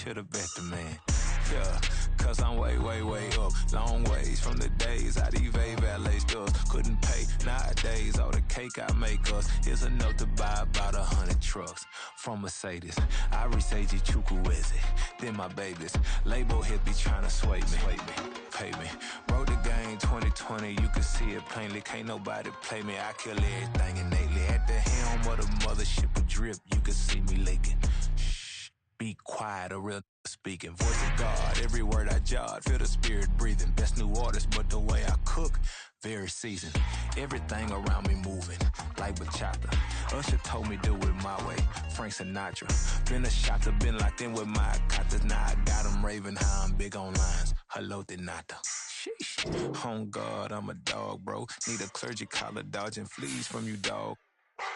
should've bet the man. Yeah, cause I'm way, way, way up. Long ways from the days I evade valet stores. Couldn't pay nowadays. All the cake I make us is enough to buy about 100 trucks. From Mercedes, I resage Chukwueze. Then my babies, label hit be trying to sway me. Pay me. Wrote the game 2020, you can see it plainly. Can't nobody play me. I kill everything innately. At the helm of the mothership of drip, you can see me leaking. Shh, be quiet, a real speaking. Voice of God, every word I jot. Feel the spirit breathing. Best new artist, but the way I cook, very seasoned. Everything around me moving, like bachata. Usher told me do it my way. Frank Sinatra. Been a shotter, been locked in with my katas. Now I got them raving how I'm big on lines. Hello, Denata. Sheesh. On God, I'm a dog, bro. Need a clergy collar, dodging fleas from you, dog.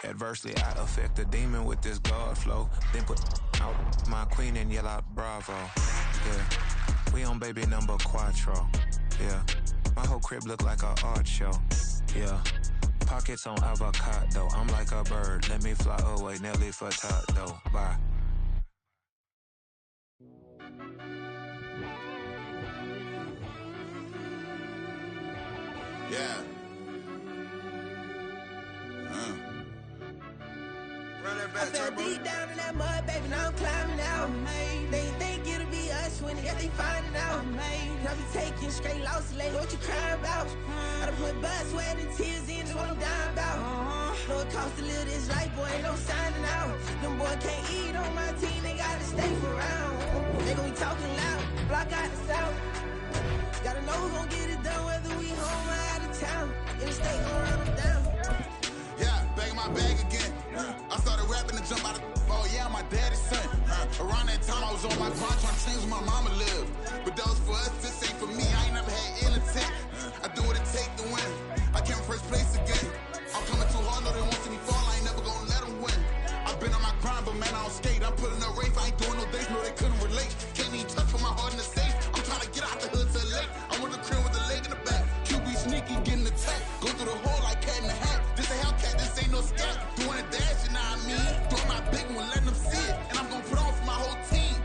Adversely, I affect a demon with this God flow. Then put out my queen and yell out bravo. Yeah, we on baby number quattro. Yeah, my whole crib look like a art show. Yeah, pockets on avocado. I'm like a bird. Let me fly away, Nelly Furtado. Bye. Yeah. I fell deep down in that mud, baby, now I'm climbing out. They think it'll be us when they finding out. I be taking straight losses lately, what you crying about? I done put blood, sweat, and tears in, that's what I'm dying about. Know it costs to live this life, boy, ain't no signing out. Them boy can't eat on my team, they gotta stay for round. They gon' be talking loud, block out the south. Gotta know who's gon' get it done, whether we home or out of town. In the state, gon' run them down. Yeah, bag my bag again. I started rapping to jump out of oh yeah, my daddy's son. Around that time I was on my grind trying to change where my mama lived. But that was for us, this ain't for me. I ain't never had ill intent. I do what it take to win. I came first place again. I'm coming too hard, no they won't see me fall. I ain't never gonna let them win. I've been on my grind, but man I don't skate. I'm putting up race, I ain't doing no days, no they couldn't relate. Can't even touch for my heart in the safe. I'm trying to get out the hood to the lake. I'm with the crib with the leg in the back. QB sneaky, getting attacked. Go through the hole like cat in the hat. This a Hellcat, this ain't no scat. Doing a dash, you know what I mean? Doing my big one, letting them see it. And I'm gonna put on for my whole team.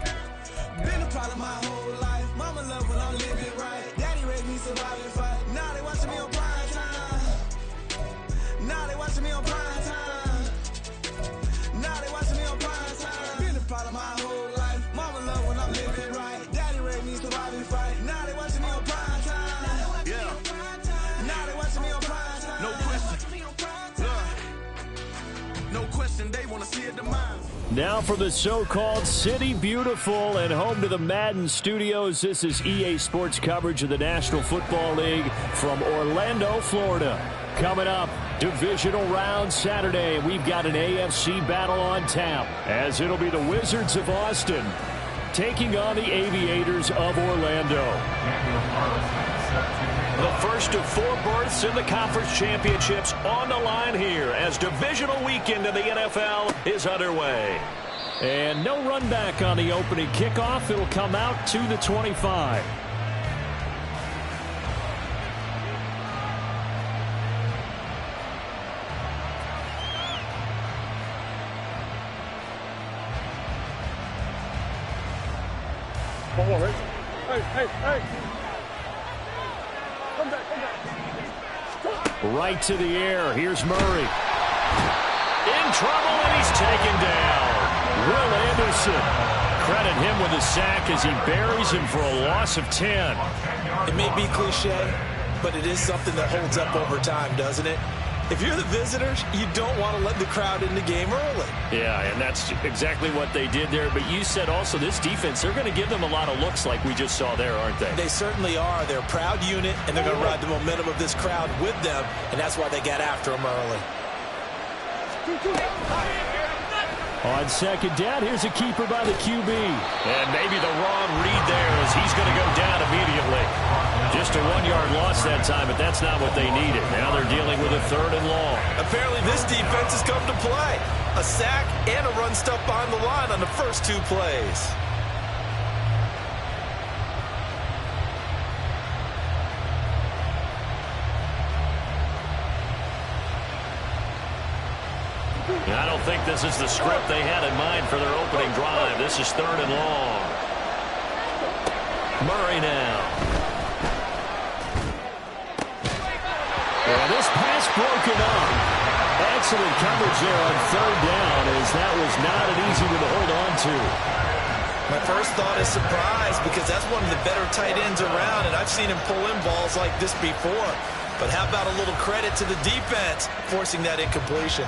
Been a problem my whole life. Mama love when I'm living right. Daddy raised me survive and fight. Now they watching me on prime time. Now they watching me on prime time. Now they watching me on prime time. Been a problem my whole life. Mama love when I'm living right. Daddy raised me survive and fight. Now they watching me on prime time. Yeah. Now they watching me on prime time. No question. No question, they wanna see it demise. Now for the so-called City Beautiful and home to the Madden Studios. This is EA Sports coverage of the National Football League from Orlando, Florida. Coming up, divisional round Saturday. We've got an AFC battle on tap, as it'll be the Wizards of Austin taking on the Aviators of Orlando. The first of 4 berths in the conference championships on the line here as divisional weekend in the NFL is underway. And no run back on the opening kickoff. It'll come out to the 25. Hey. Right to the air. Here's Murray. In trouble, and he's taken down. Will Anderson. Credit him with a sack as he buries him for a loss of 10. It may be cliche, but it is something that holds up over time, doesn't it? If you're the visitors, you don't want to let the crowd in the game early. Yeah, and that's exactly what they did there. But you said also this defense, they're going to give them a lot of looks like we just saw there, aren't they? They certainly are. They're a proud unit, and they're going to ride the momentum of this crowd with them, and that's why they got after them early. On second down, here's a keeper by the QB. And maybe the wrong read there as he's going to go down immediately. Just a 1-yard loss that time, but that's not what they needed. Now they're dealing with a 3rd and long. Apparently this defense has come to play. A sack and a run stuff behind the line on the first 2 plays. I don't think this is the script they had in mind for their opening drive. This is 3rd and long. Murray now. And this pass broken up. Excellent coverage there on third down, as that was not an easy one to hold on to. My first thought is surprise, because that's one of the better tight ends around, and I've seen him pull in balls like this before. But how about a little credit to the defense forcing that incompletion?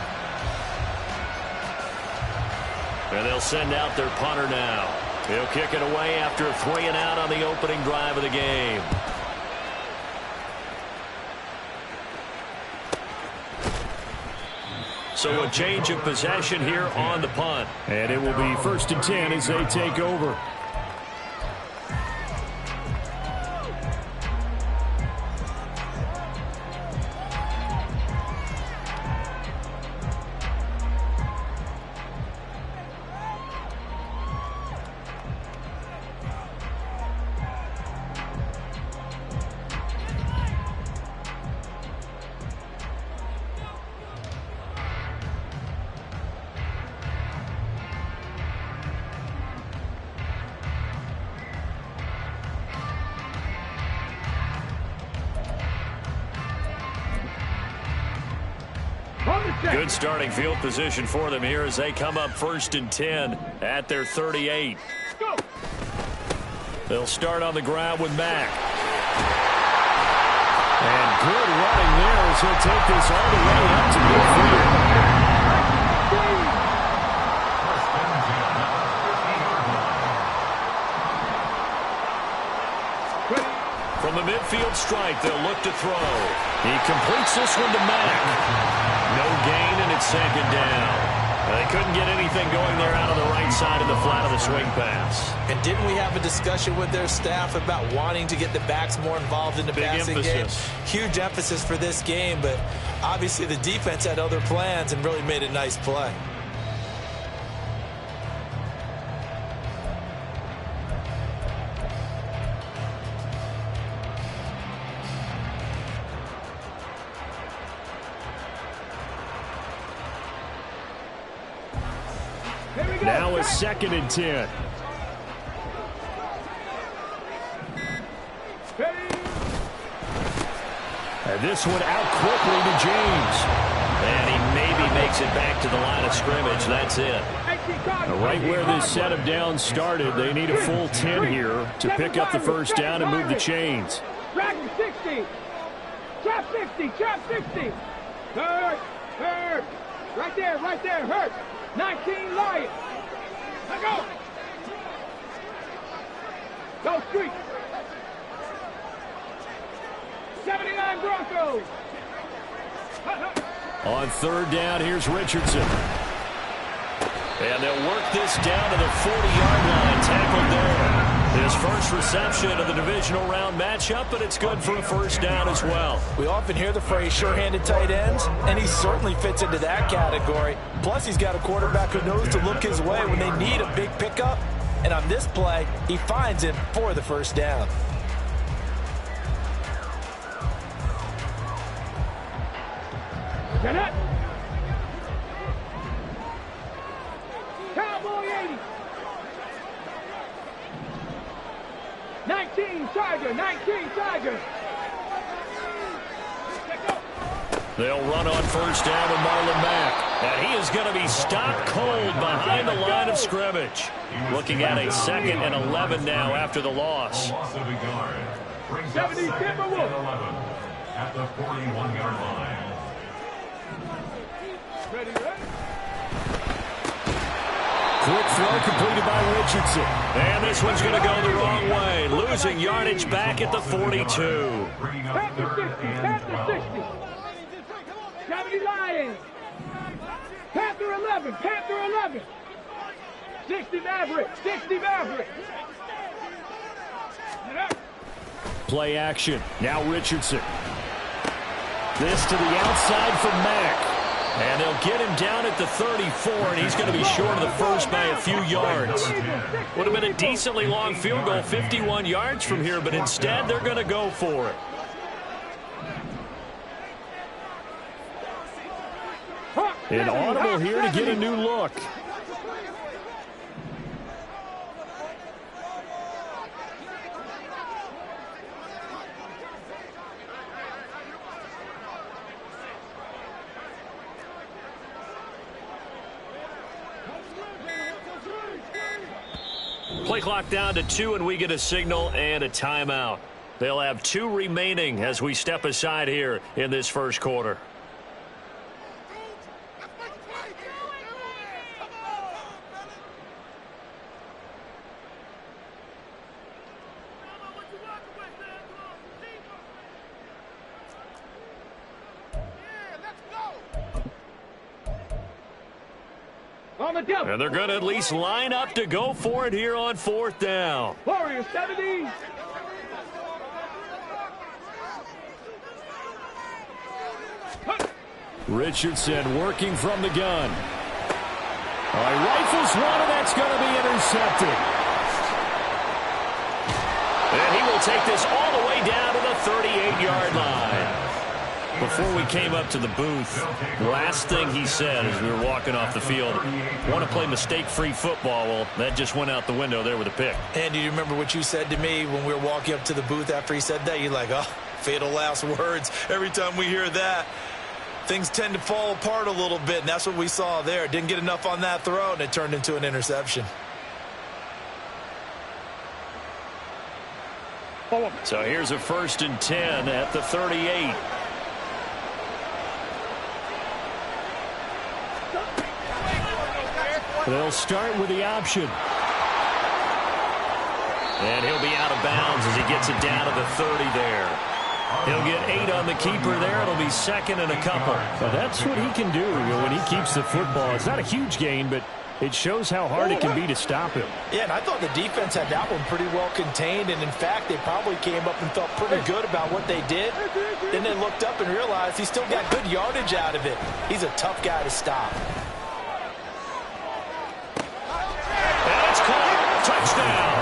And they'll send out their punter now. He'll kick it away after a 3-and-out on the opening drive of the game. So a change of possession here on the punt. And it will be 1st and 10 as they take over. Good starting field position for them here as they come up 1st and 10 at their 38. They'll start on the ground with Mack. And good running there as he'll take this all the way up to midfield. From the midfield strike, they'll look to throw. He completes this one to Mack. No gain, and it's 2nd down. They couldn't get anything going there out of the right side of the flat of the swing pass. And didn't we have a discussion with their staff about wanting to get the backs more involved in the passing game? Huge emphasis for this game, but obviously the defense had other plans and really made a nice play. Now a 2nd and 10. And this one out quickly to James. And he maybe makes it back to the line of scrimmage. That's it. Right where this set of downs started, they need a full 10 here to pick up the 1st down and move the chains. Trap 60. Trap 60. Trap 60. Hurt. Hurt. Right there. Right there. Hurt. 19 Lions. Let go. Go Street. 79 Broncos. On 3rd down, here's Richardson. And they'll work this down to the 40-yard line. Tackled there. His first reception of the divisional round matchup, but it's good for a 1st down as well. We often hear the phrase sure-handed tight ends, and he certainly fits into that category. Plus, he's got a quarterback who knows to look his way when they need a big pickup. And on this play, he finds him for the 1st down. Get up. Cowboy 80. 19 Tiger. 19 Tiger. They'll run on 1st down with Marlon Mack. And he is going to be stopped cold behind the line of scrimmage. Looking at a 2nd and 11 now after the loss. 70 Timberwolves. At the 41-yard line. Ready, Quick throw completed by Richardson. And this one's going to go the wrong way. Losing yardage back at the 42. Panther 60. Panther 60. 70 Lions. Panther 11. Panther 11. 60 Maverick. 60 Maverick. Play action. Now Richardson. This to the outside for Mack. And they'll get him down at the 34, and he's going to be short of the 1st by a few yards. Would have been a decently long field goal, 51 yards from here, but instead they're going to go for it. An audible here to get a new look. Play clock down to 2, and we get a signal and a timeout. They'll have 2 remaining as we step aside here in this first quarter. And they're going to at least line up to go for it here on 4th down. Warriors 70. Richardson working from the gun. All right, rifles one, and that's going to be intercepted. And he will take this all the way down to the 38-yard line. Before we came up to the booth, the last thing he said as we were walking off the field, want to play mistake-free football. Well, that just went out the window there with a pick. And do you remember what you said to me when we were walking up to the booth after he said that? You're like, oh, fatal last words. Every time we hear that, things tend to fall apart a little bit, and that's what we saw there. Didn't get enough on that throw, and it turned into an interception. So here's a 1st and 10 at the 38. They'll start with the option. And he'll be out of bounds as he gets it down to the 30 there. He'll get 8 on the keeper there. It'll be 2nd and a couple. Well, that's what he can do when he keeps the football. It's not a huge gain, but it shows how hard it can be to stop him. Yeah, and I thought the defense had that one pretty well contained, and in fact, they probably came up and felt pretty good about what they did. Then they looked up and realized he still got good yardage out of it. He's a tough guy to stop. That's caught. Touchdown.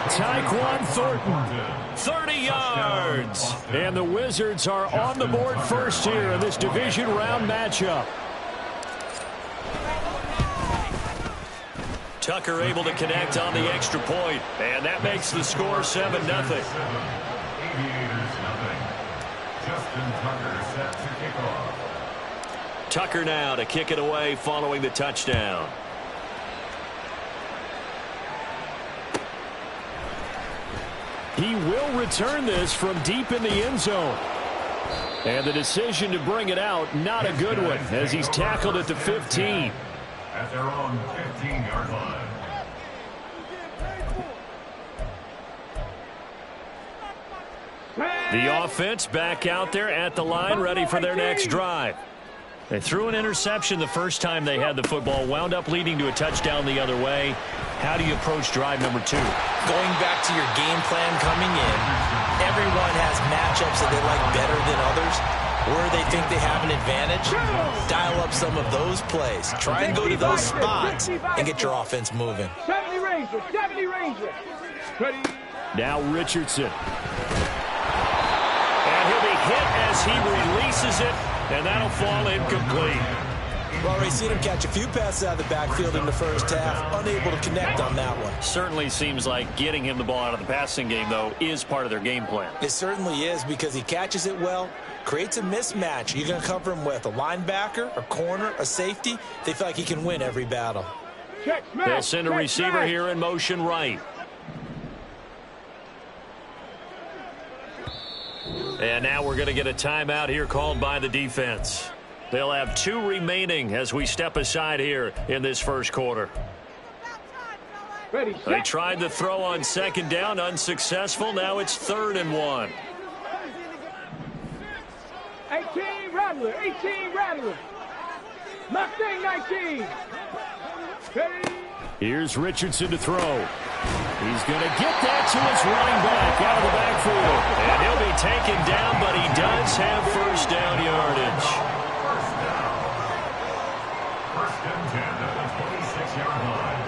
Tyquan Thornton, 30 yards. And the Wizards are on the board first here in this division round matchup. Tucker able to connect on the extra point, and that makes the score 7-0. Aviators nothing. Justin Tucker set to kick off. Tucker now to kick it away following the touchdown. He will return this from deep in the end zone. And the decision to bring it out, not a good one, as he's tackled at the 15. At their own 15-yard line. The offense back out there at the line, ready for their next drive. They threw an interception the first time they had the football, wound up leading to a touchdown the other way. How do you approach drive number 2? Going back to your game plan coming in, everyone has matchups that they like better than others, where they think they have an advantage. Dial up some of those plays. Try and go to those spots and get your offense moving. 70 Ranger, 70 Ranger. Ready. Now Richardson. And he'll be hit as he releases it, and that'll fall incomplete. We've already seen him catch a few passes out of the backfield in the first half, unable to connect on that one. Certainly seems like getting him the ball out of the passing game, though, is part of their game plan. It certainly is, because he catches it well, creates a mismatch. You're going to cover him with a linebacker, a corner, a safety. They feel like he can win every battle. They'll send a receiver here in motion right. And now we're going to get a timeout here called by the defense. They'll have 2 remaining as we step aside here in this first quarter. They tried the throw on 2nd down, unsuccessful. Now it's 3rd and 1. 18 Rattler, 18 Rattler. Mustang 19. Ready. Here's Richardson to throw. He's going to get that to his running back out of the backfield. And he'll be taken down, but he does have first down yardage. First and 10 at the 26-yard line.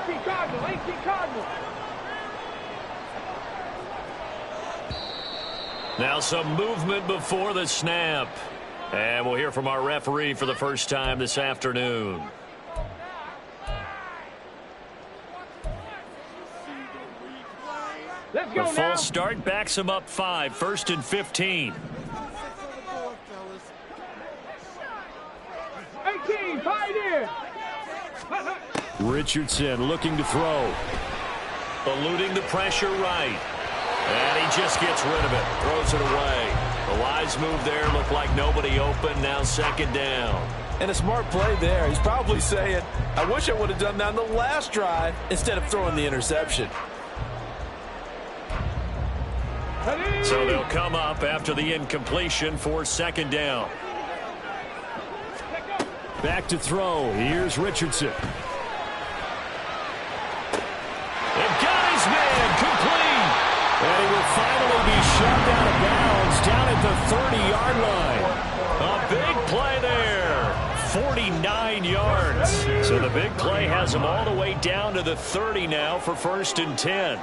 18 Cardinal, 18 Cardinal. Now some movement before the snap. And we'll hear from our referee for the first time this afternoon. Let's go The now. false start backs him up 5, 1st and 15. 18, Pioneer. Richardson looking to throw. Eluding the pressure right. And he just gets rid of it. Throws it away. The wise move there. Looked like nobody open. Now second down. And a smart play there. He's probably saying, I wish I would have done that on the last drive instead of throwing the interception. So they'll come up after the incompletion for second down. Back to throw. Here's Richardson. They've got his man complete. And he will finally be shoved out of bounds down at the 30-yard line. A big play there. 49 yards. So the big play has him all the way down to the 30 now for 1st and 10.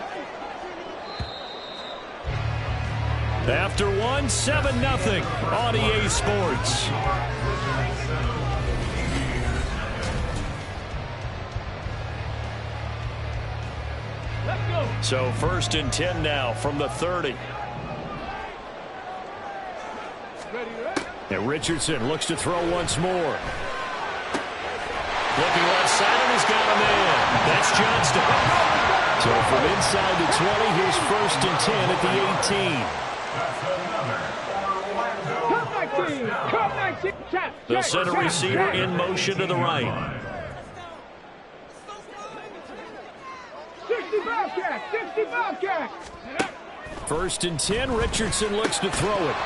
After one, 7-0 on EA Sports. So 1st and 10 now from the 30. And Richardson looks to throw once more. Looking left side, and he's got a man. That's Johnston. So from inside the 20, here's 1st and 10 at the 18. The center receiver in motion to the right. 65 catch. 1st and 10, Richardson looks to throw it.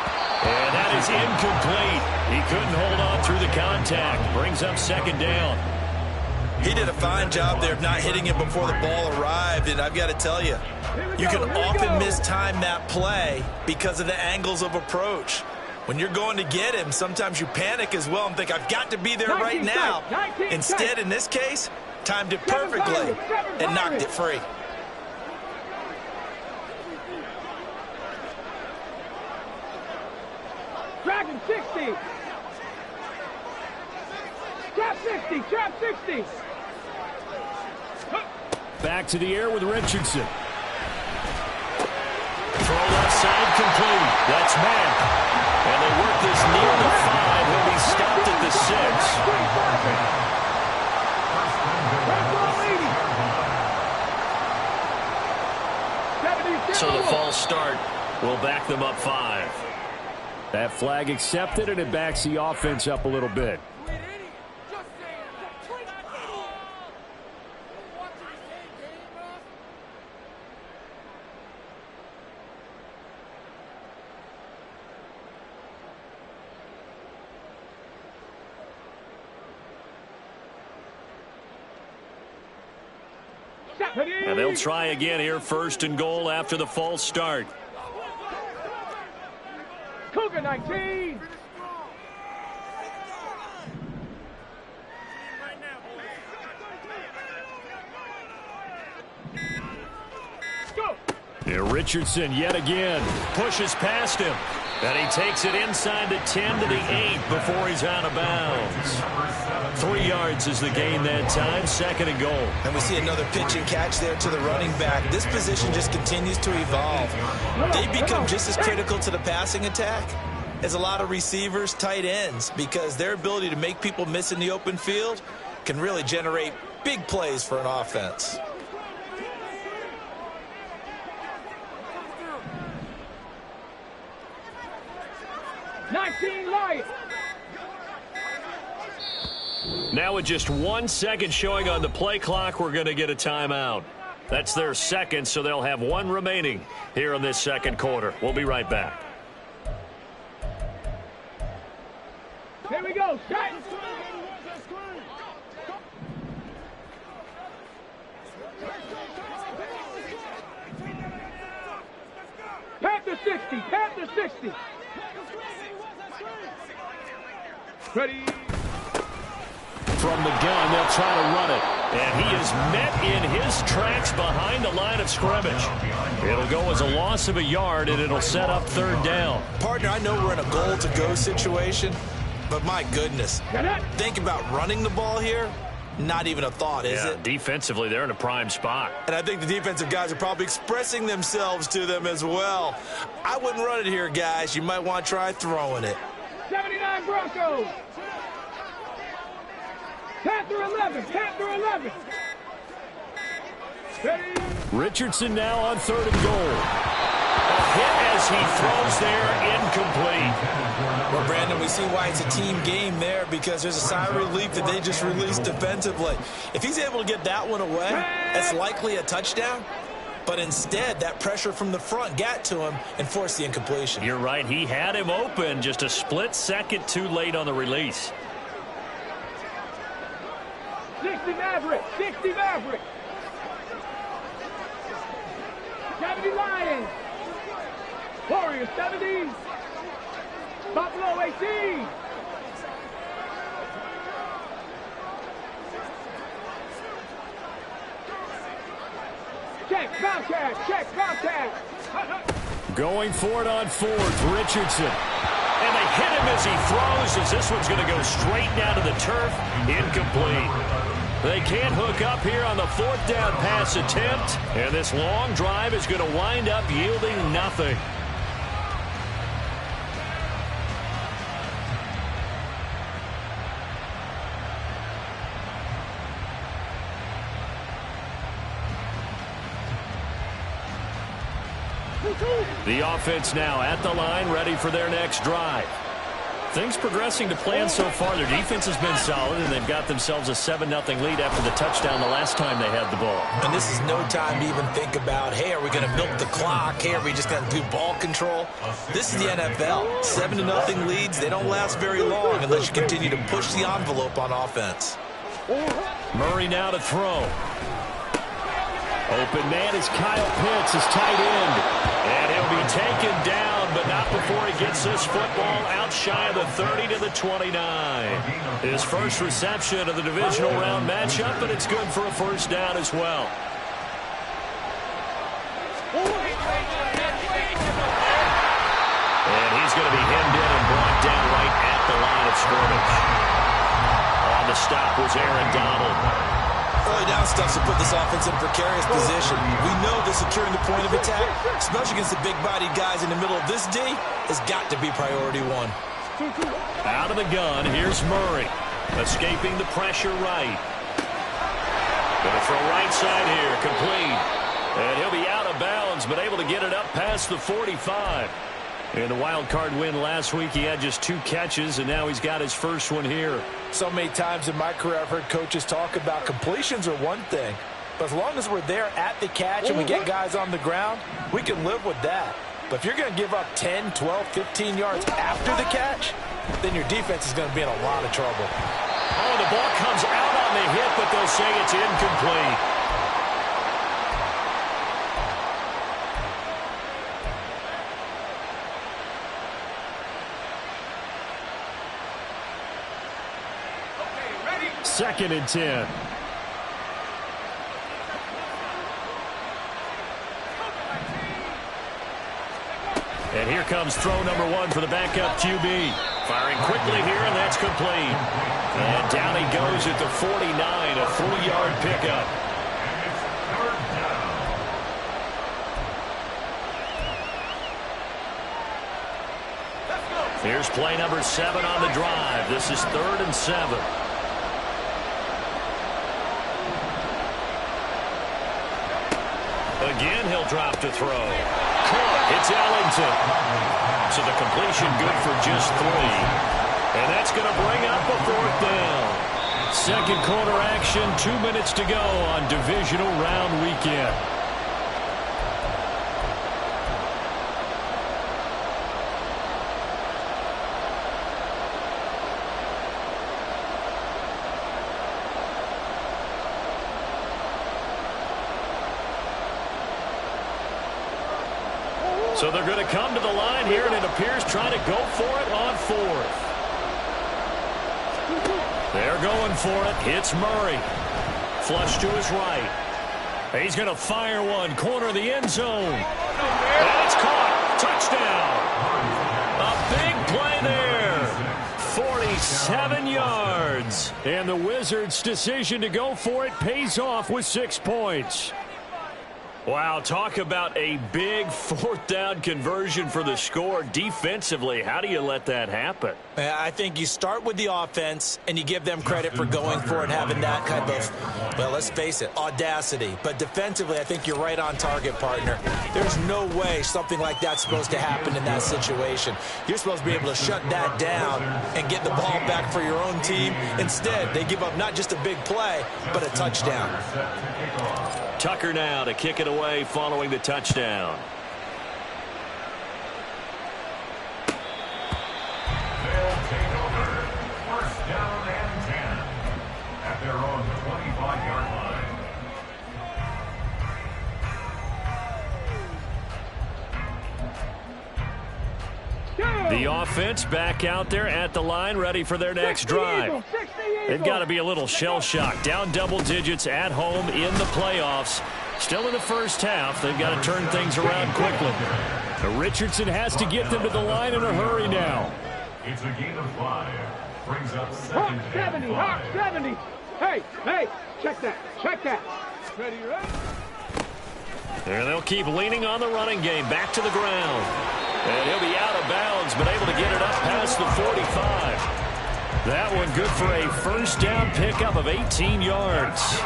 And that is incomplete. He couldn't hold on through the contact. Brings up second down. He did a fine job there of not hitting it before the ball arrived, and I've got to tell you, you can often mistime that play because of the angles of approach. When you're going to get him, sometimes you panic as well and think, I've got to be there right now. Instead, in this case, timed it perfectly and knocked it free. Dragon 60. Trap 60. Trap 60. Back to the air with Richardson. Throw left side complete. That's Mack. And they work this near the 5. He'll be stopped at the 6. So the false start will back them up 5. That flag accepted, and it backs the offense up a little bit. And they'll try again here, 1st and goal after the false start. Cougar 19. Here Richardson yet again pushes past him. And he takes it inside the 10 to the 8 before he's out of bounds. 3 yards is the gain that time, 2nd and goal. And we see another pitch and catch there to the running back. This position just continues to evolve. They become just as critical to the passing attack as a lot of receivers, tight ends, because their ability to make people miss in the open field can really generate big plays for an offense. Now with just 1 second showing on the play clock, we're going to get a timeout. That's their second, so they'll have 1 remaining here in this second quarter. We'll be right back. Here we go. Shot. Panther 60. Panther 60. Ready. From the gun, they'll try to run it. And he is met in his tracks behind the line of scrimmage. It'll go as a loss of a yard, and it'll set up 3rd down. Partner, I know we're in a goal-to-go situation, but my goodness, think about running the ball here. Not even a thought, is it? Defensively, they're in a prime spot. And I think the defensive guys are probably expressing themselves to them as well. I wouldn't run it here, guys. You might want to try throwing it. 79 Broncos. Panther 11. Panther 11. Richardson now on 3rd and goal. A hit as he throws there, incomplete. Well, Brandon, we see why it's a team game there, because there's a sigh of relief that they just released defensively. If he's able to get that one away, that's likely a touchdown. But instead, that pressure from the front got to him and forced the incompletion. You're right. He had him open, just a split second too late on the release. 60 Maverick. 60 Maverick. 70 Lions. Warriors 70. Buffalo 18. Check, Bobcat, check, Bobcat. Going for it on 4th, Richardson. And they hit him as he throws, as this one's going to go straight down to the turf. Incomplete. They can't hook up here on the 4th down pass attempt. And this long drive is going to wind up yielding nothing. The offense now at the line, ready for their next drive. Things progressing to plan so far. Their defense has been solid, and they've got themselves a 7-0 lead after the touchdown the last time they had the ball. And this is no time to even think about, hey, are we going to milk the clock? Hey, are we just going to do ball control? This is the NFL. 7-0 leads, they don't last very long unless you continue to push the envelope on offense. Murray now to throw. Open man is Kyle Pitts, his tight end. And he'll be taken down, but not before he gets this football out shy of the 30 to the 29. His first reception of the divisional round matchup, but it's good for a first down as well. And he's going to be hemmed in and brought down right at the line of scrimmage. On the stop was Aaron Donald. Early down stuffs will put this offense in a precarious position. We know that securing the point of attack, especially against the big-bodied guys in the middle of this D, has got to be priority one. Out of the gun, here's Murray. Escaping the pressure right. Going to throw right side here, complete. And he'll be out of bounds, but able to get it up past the 45. In the wild card win last week, he had just 2 catches, and now he's got his first one here. So many times in my career, I've heard coaches talk about completions are one thing, but as long as we're there at the catch and we get guys on the ground, we can live with that. But if you're going to give up 10, 12, 15 yards after the catch, then your defense is going to be in a lot of trouble. Oh, the ball comes out on the hit, but they'll say it's incomplete. Second and 10. And here comes throw number 1 for the backup QB. Firing quickly here, and that's complete. And down he goes at the 49, a 3-yard pickup. Here's play number 7 on the drive. This is 3rd and 7. Again, he'll drop to throw. It's Ellington. So the completion good for just 3. And that's going to bring up a 4th down. Second quarter action, 2 minutes to go on divisional round weekend. So they're going to come to the line here, and it appears trying to go for it on 4th. They're going for it. It's Murray. Flush to his right. He's going to fire one. Corner of the end zone. And it's caught. Touchdown. A big play there. 47 yards. And the Wizards' decision to go for it pays off with 6 points. Wow, talk about a big fourth down conversion for the score. Defensively, how do you let that happen? I think you start with the offense, and you give them credit for going for it, having that kind of, well, let's face it, audacity. But defensively, I think you're right on target, partner. There's no way something like that's supposed to happen in that situation. You're supposed to be able to shut that down and get the ball back for your own team. Instead, they give up not just a big play, but a touchdown. Tucker now to kick it away following the touchdown. They'll take over. First down and 10 at their own 25-yard line. The offense back out there at the line, ready for their next drive. They've got to be a little shell-shocked. Down double digits at home in the playoffs. Still in the first half. They've got to turn things around quickly. Richardson has to get them to the line in a hurry now. It's a gain of 5. Brings up Hawk 70, Hawk 70. Hey, check that. Ready, right? There they'll keep leaning on the running game. Back to the ground. And he'll be out of bounds, but able to get it up past the 45. That one good for a first down pickup of 18 yards.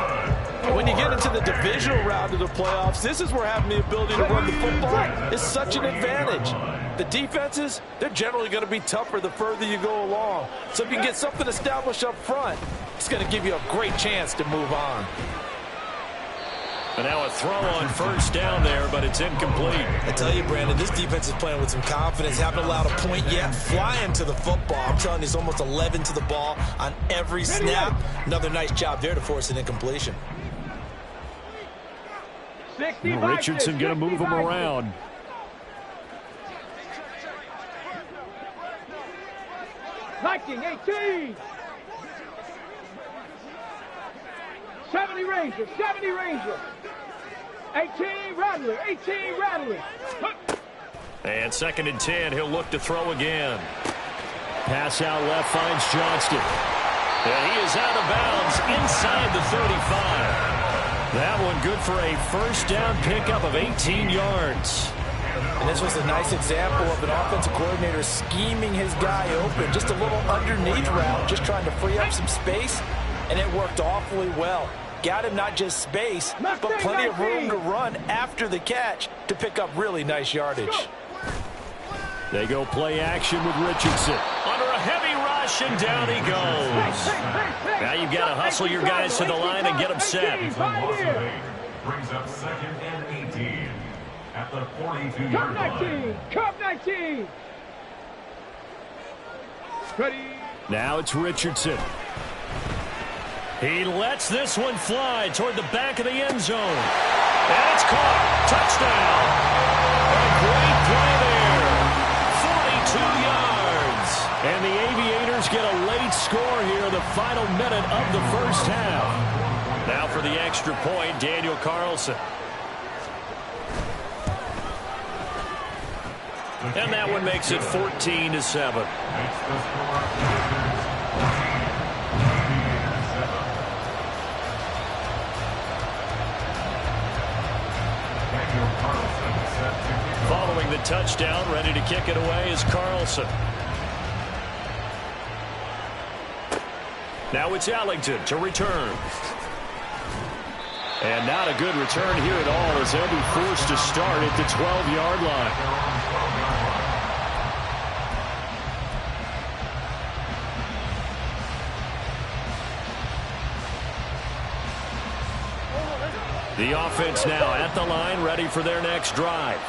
When you get into the divisional round of the playoffs, this is where having the ability to run the football is such an advantage. The defenses, they're generally going to be tougher the further you go along. So if you can get something established up front, it's going to give you a great chance to move on. And now a throw on first down there, but it's incomplete. I tell you, Brandon, this defense is playing with some confidence. Haven't allowed a point yet. Flying to the football. I'm telling you, it's almost 11 to the ball on every snap. Another nice job there to force an incompletion. Richardson going to move him around. Viking 18. 70 Ranger. 18 Rattler. And 2nd and 10, he'll look to throw again. Pass out left finds Johnston. And he is out of bounds inside the 35. That one good for a first down pickup of 18 yards. And this was a nice example of an offensive coordinator scheming his guy open. Just a little underneath route, just trying to free up some space, and it worked awfully well. Got him not just space, but plenty of room to run after the catch to pick up really nice yardage. They go play action with Richardson. Under a heavy rush, and down he goes. Now you've got to hustle your guys to the line and get them set. Brings up 2nd and 18 at the 42-yard line. Cup 19. Ready. Now it's Richardson. He lets this one fly toward the back of the end zone. And it's caught. Touchdown. A great play there. 42 yards. And the Aviators get a late score here in the final minute of the first half. Now for the extra point, Daniel Carlson. And that one makes it 14-7. Following the touchdown, ready to kick it away is Carlson. Now it's Ellington to return. And not a good return here at all as they'll be forced to start at the 12-yard line. The offense now at the line, ready for their next drive.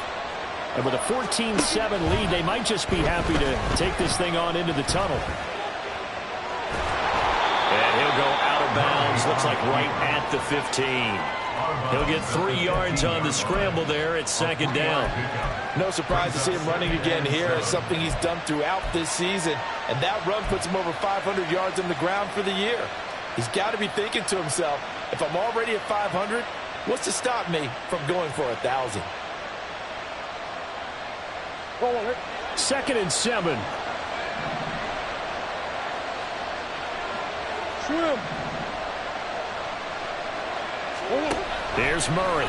And with a 14-7 lead, they might just be happy to take this thing on into the tunnel. And he'll go out of bounds, looks like right at the 15. He'll get 3 yards on the scramble there at 2nd down. No surprise to see him running again here. It's something he's done throughout this season. And that run puts him over 500 yards on the ground for the year. He's got to be thinking to himself, if I'm already at 500, what's to stop me from going for 1,000? 2nd and 7. Here's Murray.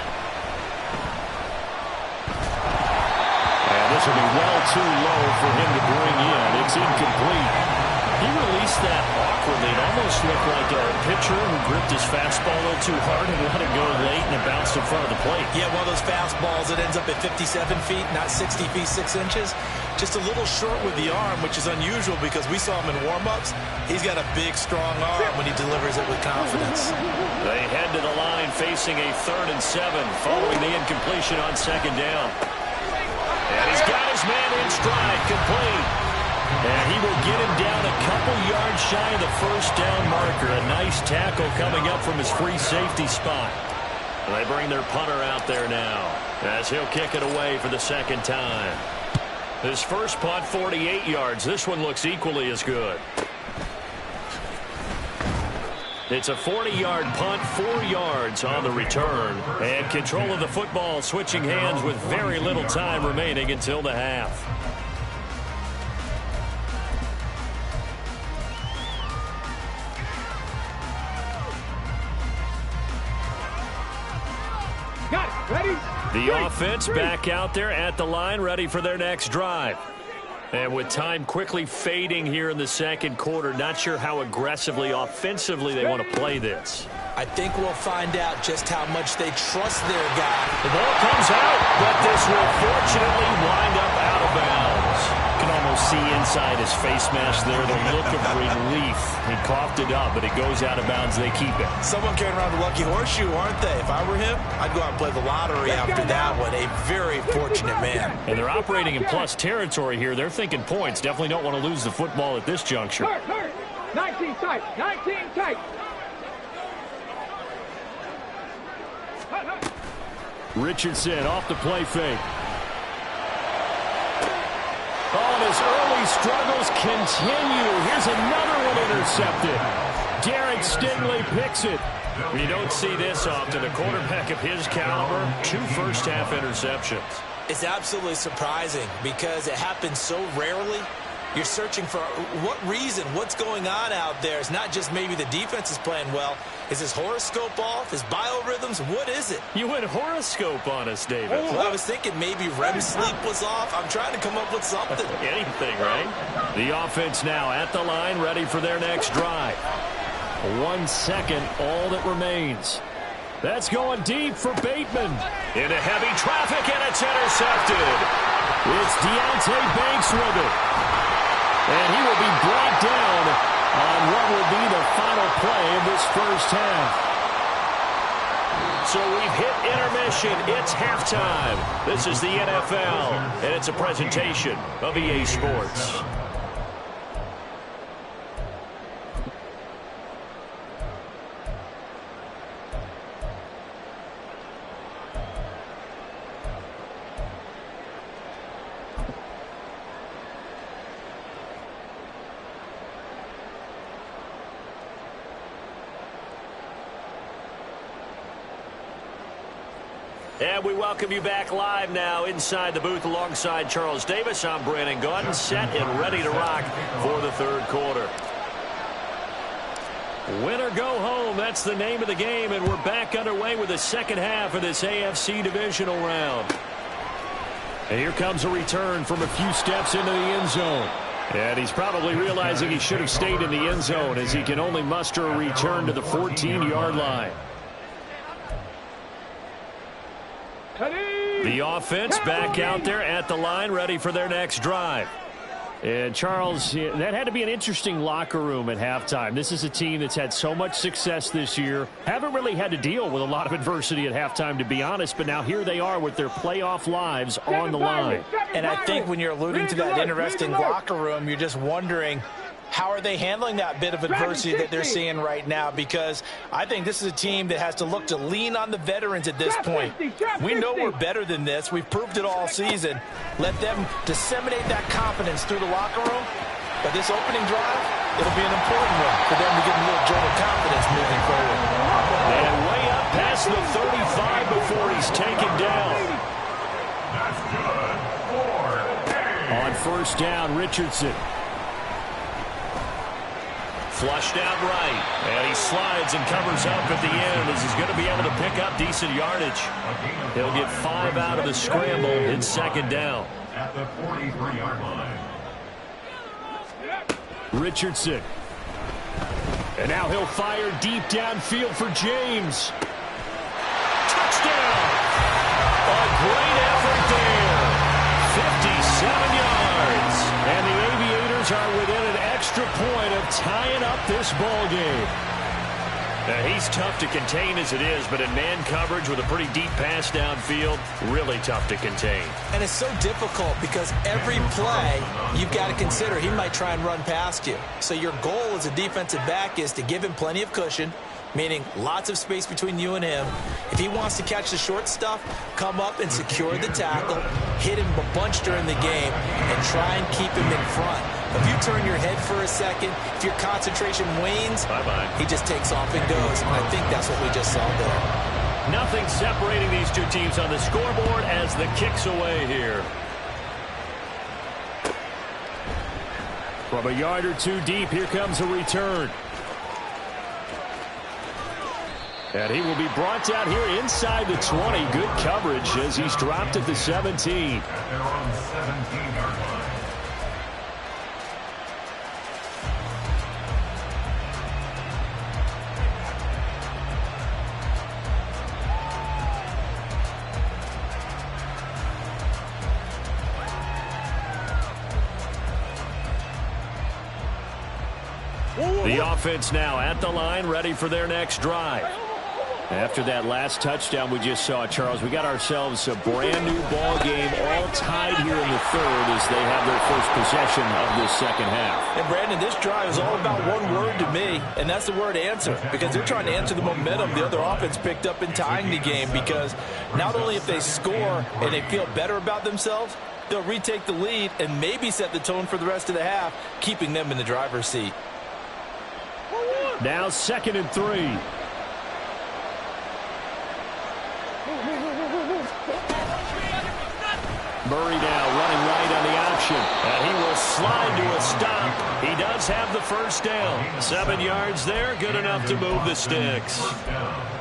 And this will be well too low for him to bring in. It's incomplete. He released that awkwardly. It almost looked like a pitcher who gripped his fastball a little too hard and let it go late, and it bounced in front of the plate. Yeah, one of those fastballs that ends up at 57 feet, not 60 feet, 6 inches. Just a little short with the arm, which is unusual because we saw him in warm-ups. He's got a big, strong arm when he delivers it with confidence. They head to the line facing a 3rd and 7 following the incompletion on 2nd down. And he's got his man in stride, complete. And he will get him down a couple yards shy of the 1st down marker. A nice tackle coming up from his free safety spot. They bring their punter out there now as he'll kick it away for the 2nd time. His first punt, 48 yards. This one looks equally as good. It's a 40-yard punt, 4 yards on the return. And control of the football switching hands with very little time remaining until the half. Got it. Ready? The offense back out there at the line, ready for their next drive. And with time quickly fading here in the 2nd quarter, not sure how aggressively, offensively they want to play this. I think we'll find out just how much they trust their guy. The ball comes out, but this will fortunately wind up out of bounds. You can almost see inside his face mask there the look of relief. He coughed it up, but it goes out of bounds. They keep it. Someone carrying around the lucky horseshoe, aren't they? If I were him, I'd go out and play the lottery after that one. A very fortunate man. And they're operating in plus territory here. They're thinking points. Definitely don't want to lose the football at this juncture. 19 tight. 19 tight. Richardson off the play fake. Oh, and his early struggles continue. Here's another one intercepted. Derek Stingley picks it. You don't see this often. A quarterback of his caliber, 2 first-half interceptions. It's absolutely surprising because it happens so rarely. You're searching for what reason, what's going on out there. It's not just maybe the defense is playing well. Is his horoscope off? His biorhythms? What is it? You went horoscope on us, David. Well, I was thinking maybe REM sleep was off. I'm trying to come up with something. Anything, right? The offense now at the line, ready for their next drive. 1 second, all that remains. That's going deep for Bateman. Into heavy traffic, and it's intercepted. It's Deonte Banks with it. And he will be brought down on what will be the final play of this first half. So we've hit intermission. It's halftime. This is the NFL, and it's a presentation of EA Sports. And we welcome you back live now inside the booth alongside Charles Davis. I'm Brandon Gaudin, set and ready to rock for the 3rd quarter. Win or go home, that's the name of the game, and we're back underway with the 2nd half of this AFC divisional round. And here comes a return from a few steps into the end zone. And he's probably realizing he should have stayed in the end zone as he can only muster a return to the 14-yard line. The offense back out there at the line, ready for their next drive. And, Charles, that had to be an interesting locker room at halftime. This is a team that's had so much success this year. Haven't really had to deal with a lot of adversity at halftime, to be honest. But now here they are with their playoff lives on the line. And I think when you're alluding to that interesting locker room, you're just wondering, how are they handling that bit of adversity that they're seeing right now? Because I think this is a team that has to look to lean on the veterans at this point. We know we're better than this. We've proved it all season. Let them disseminate that confidence through the locker room. But this opening drive, it'll be an important one for them to get a little jolt of confidence moving forward. And way up past the 35 before he's taken down. That's good. 4 On first down, Richardson. Flushed out right. And he slides and covers up at the end as he's going to be able to pick up decent yardage. He'll get 5 out of the scramble in second down. At the 43-yard line. Richardson. And now he'll fire deep downfield for James. Touchdown! A great effort there. 57 yards. And the Aviators are within an extra point of tying up this ball game. He's tough to contain as it is, but in man coverage with a pretty deep pass downfield, really tough to contain. And it's so difficult because every play you've got to consider he might try and run past you. So your goal as a defensive back is to give him plenty of cushion, meaning lots of space between you and him. If he wants to catch the short stuff, come up and secure the tackle, hit him a bunch during the game, and try and keep him in front. If you turn your head for a second, if your concentration wanes, he just takes off and goes. And I think that's what we just saw there. Nothing separating these two teams on the scoreboard as the kick's away here. From a yard or two deep, here comes a return. And he will be brought down here inside the 20. Good coverage as he's dropped at the 17. At their own 17-yard line. The offense now at the line, ready for their next drive. After that last touchdown we just saw, Charles, we got ourselves a brand new ball game, all tied here in the third as they have their first possession of this second half. And Brandon, this drive is all about one word to me, and that's the word answer, because they're trying to answer the momentum the other offense picked up in tying the game, because not only if they score and they feel better about themselves, they'll retake the lead and maybe set the tone for the rest of the half, keeping them in the driver's seat. Now 2nd and 3. Murray now running right on the option. And he will slide to a stop. He does have the first down. 7 yards there, good enough to move the sticks.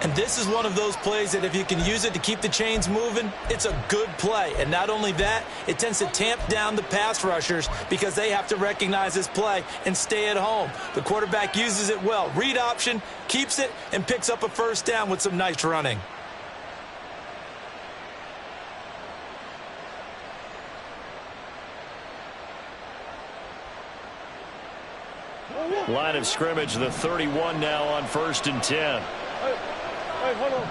And this is one of those plays that if you can use it to keep the chains moving, it's a good play. And not only that, it tends to tamp down the pass rushers because they have to recognize this play and stay at home. The quarterback uses it well. Read option, keeps it, and picks up a first down with some nice running. Line of scrimmage, the 31 now on 1st and 10. Hey, hold on.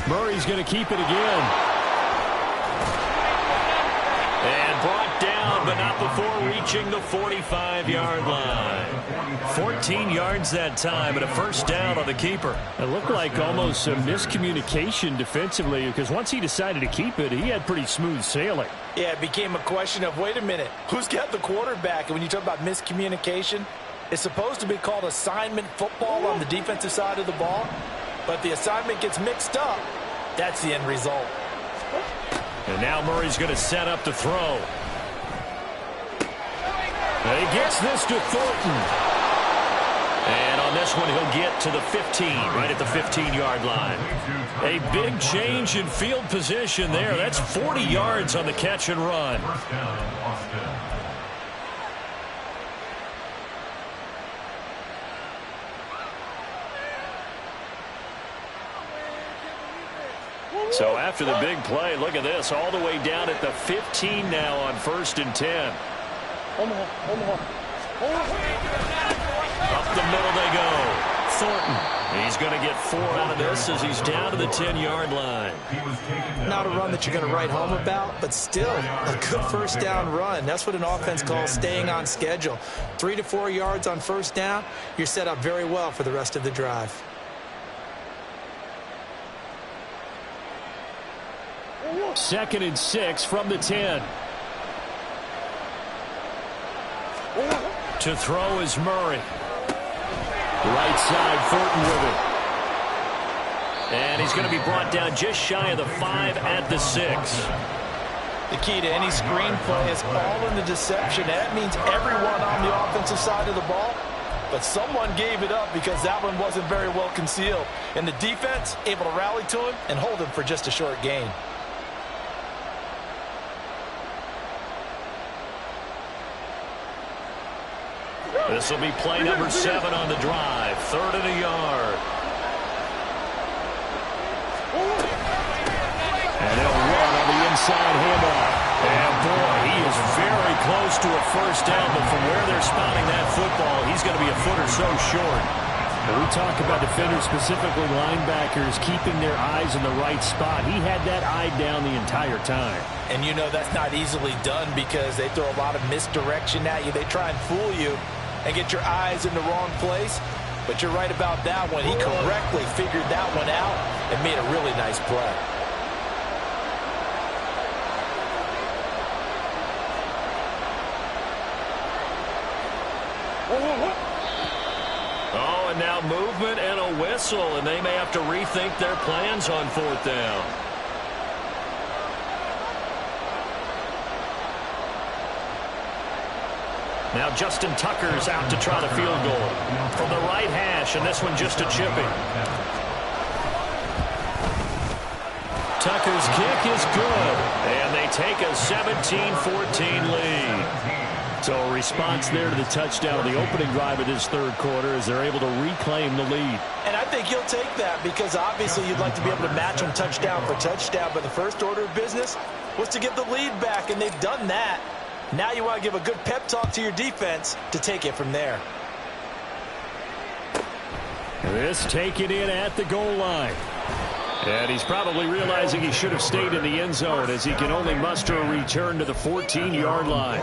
Murray's going to keep it again. And brought down, but not before reaching the 45-yard line. 14 yards that time, and a first down on the keeper. It looked like almost a miscommunication defensively, because once he decided to keep it, he had pretty smooth sailing. Yeah, it became a question of, wait a minute, who's got the quarterback? And when you talk about miscommunication, it's supposed to be called assignment football on the defensive side of the ball. But the assignment gets mixed up. That's the end result. And now Murray's going to set up to throw. And he gets this to Thornton. And on this one, he'll get to the 15, right at the 15-yard line. A big change in field position there. That's 40 yards on the catch and run. First down, Austin. So after the big play, look at this, all the way down at the 15 now on 1st and 10. Up the middle they go. Thornton. He's going to get 4 out of this as he's down to the 10-yard line. Not a run that you're going to write home about, but still a good first down run. That's what an offense calls staying on schedule. 3 to 4 yards on first down, you're set up very well for the rest of the drive. Second and 6 from the 10. To throw is Murray. Right side, Thornton with it. And he's going to be brought down just shy of the 5 at the 6. The key to any screenplay is all in the deception. That means everyone on the offensive side of the ball, but someone gave it up because that one wasn't very well concealed. And the defense able to rally to him and hold him for just a short gain. This will be play number 7 on the drive. 3rd and a yard. And they'll run on the inside handoff. And boy, he is very close to a first down, but from where they're spotting that football, he's going to be a foot or so short. When we talk about defenders, specifically linebackers, keeping their eyes in the right spot, he had that eye down the entire time. And you know that's not easily done because they throw a lot of misdirection at you. They try and fool you and get your eyes in the wrong place. But you're right about that one. He correctly figured that one out and made a really nice play. Oh, and now movement and a whistle, and they may have to rethink their plans on 4th down. Now Justin Tucker's out to try the field goal from the right hash, and this one just a chipping. Tucker's kick is good, and they take a 17-14 lead. So a response there to the touchdown, the opening drive of this 3rd quarter, as they're able to reclaim the lead. And I think you'll take that because obviously you'd like to be able to match them touchdown for touchdown, but the first order of business was to get the lead back, and they've done that. Now you want to give a good pep talk to your defense to take it from there. This taken in at the goal line. And he's probably realizing he should have stayed in the end zone as he can only muster a return to the 14-yard line.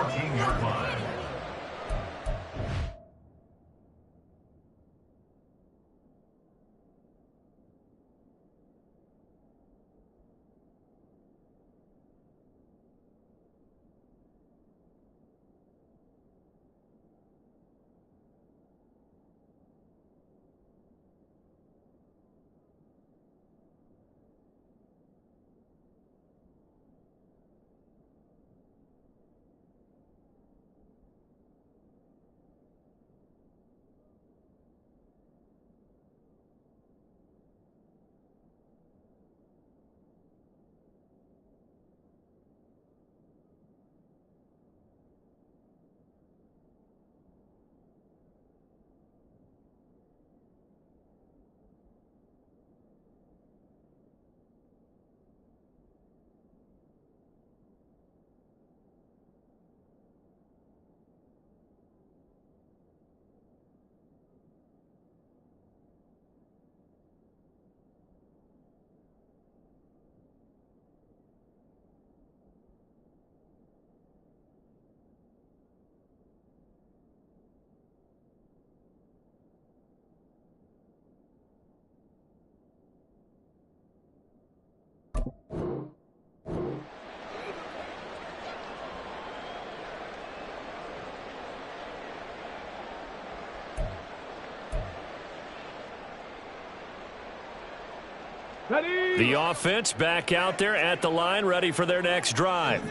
The offense back out there at the line, ready for their next drive.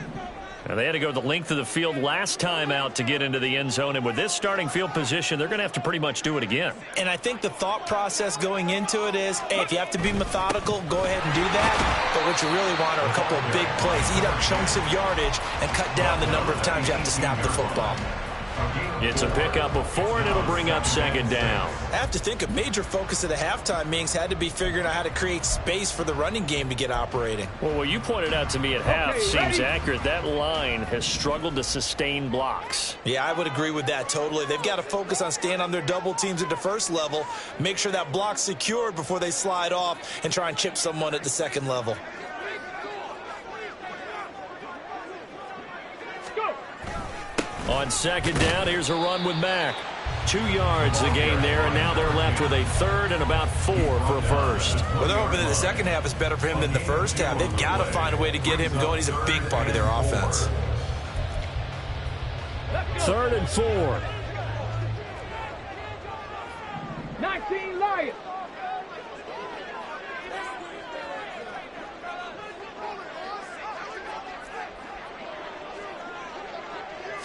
Now, they had to go the length of the field last time out to get into the end zone, and with this starting field position, they're going to have to pretty much do it again. And I think the thought process going into it is, hey, if you have to be methodical, go ahead and do that. But what you really want are a couple of big plays, eat up chunks of yardage, and cut down the number of times you have to snap the football. It's a pickup of 4, and it'll bring up 2nd down. I have to think a major focus of the halftime meetings had to be figuring out how to create space for the running game to get operating. Well, what you pointed out to me at half seems accurate. That line has struggled to sustain blocks. Yeah, I would agree with that totally. They've got to focus on staying on their double teams at the first level, make sure that block's secured before they slide off and try and chip someone at the second level. On 2nd down, here's a run with Mack. 2 yards the gain there, and now they're left with a 3rd and about 4 for a first. Well, they're hoping that the second half is better for him than the first half. They've got to find a way to get him going. He's a big part of their offense. 3rd and 4. 19 Lions.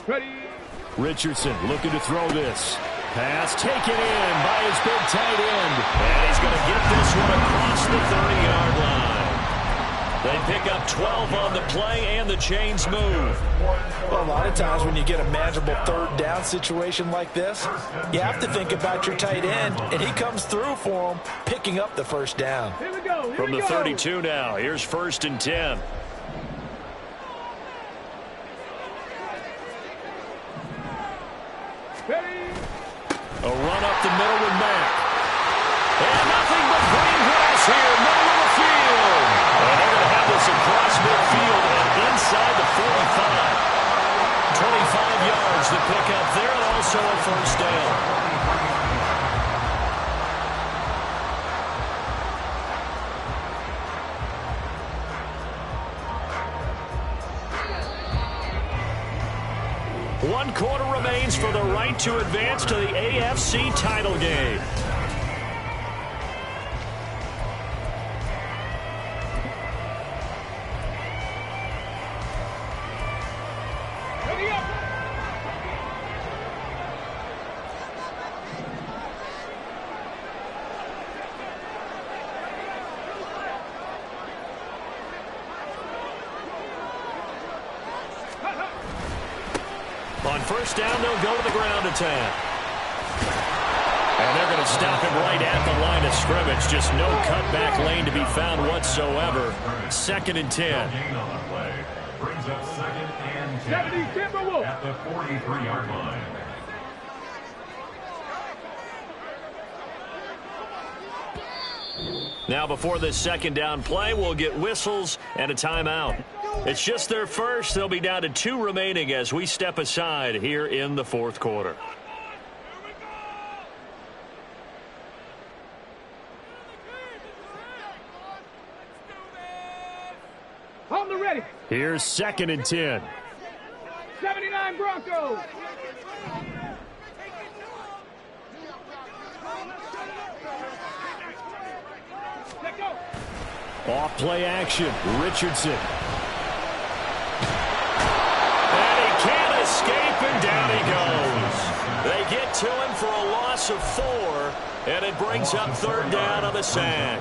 Ready. Richardson looking to throw this. Pass taken in by his big tight end. And he's going to get this one across the 30-yard line. They pick up 12 on the play, and the chains move. Well, a lot of times when you get a manageable third down situation like this, you have to think about your tight end, and he comes through for him, picking up the first down. Here we go. From the 32 now, here's 1st and 10. Ready. A run up the middle with Mack. And nothing but green grass here, middle of the field. And they're going to have this across midfield and inside the 45. 25 yards to pick up there, and also a first down. One quarter remains for the right to advance to the AFC title game. Ready up. On first down, they'll go to the ground attack. And they're going to stop him right at the line of scrimmage. Just no cutback lane to be found whatsoever. 2nd and 10. Brings up 2nd and 10 70 Timberwolves. at the 43-yard line. Now before this 2nd down play, we'll get whistles and a timeout. It's just their first. They'll be down to 2 remaining as we step aside here in the 4th quarter. On the ready. Here's 2nd and 10. 79 Broncos. Let go. Off play action. Richardson. And he can't escape, and down he goes. They get to him for a loss of 4, and it brings up 3rd down on the sack.